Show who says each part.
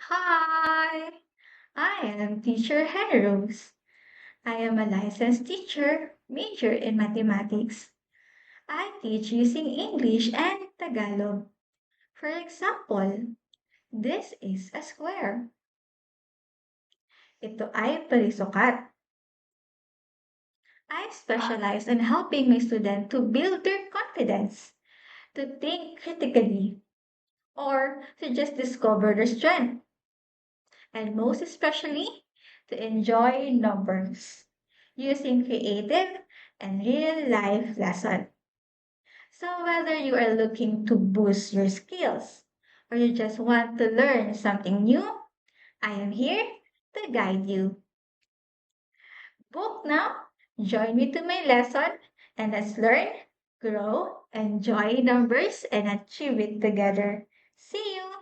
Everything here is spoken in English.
Speaker 1: Hi, I am teacher Henrose. I am a licensed teacher, major in mathematics. I teach using English and Tagalog. For example, this is a square. Ito ay palisukat. I specialize in helping my students to build their confidence, to think critically, or to just discover their strength, and most especially to enjoy numbers using creative and real life lessons. So, whether you are looking to boost your skills or you just want to learn something new, I am here to guide you. Book now, join me to my lesson, and let's learn, grow, enjoy numbers, and achieve it together. See you!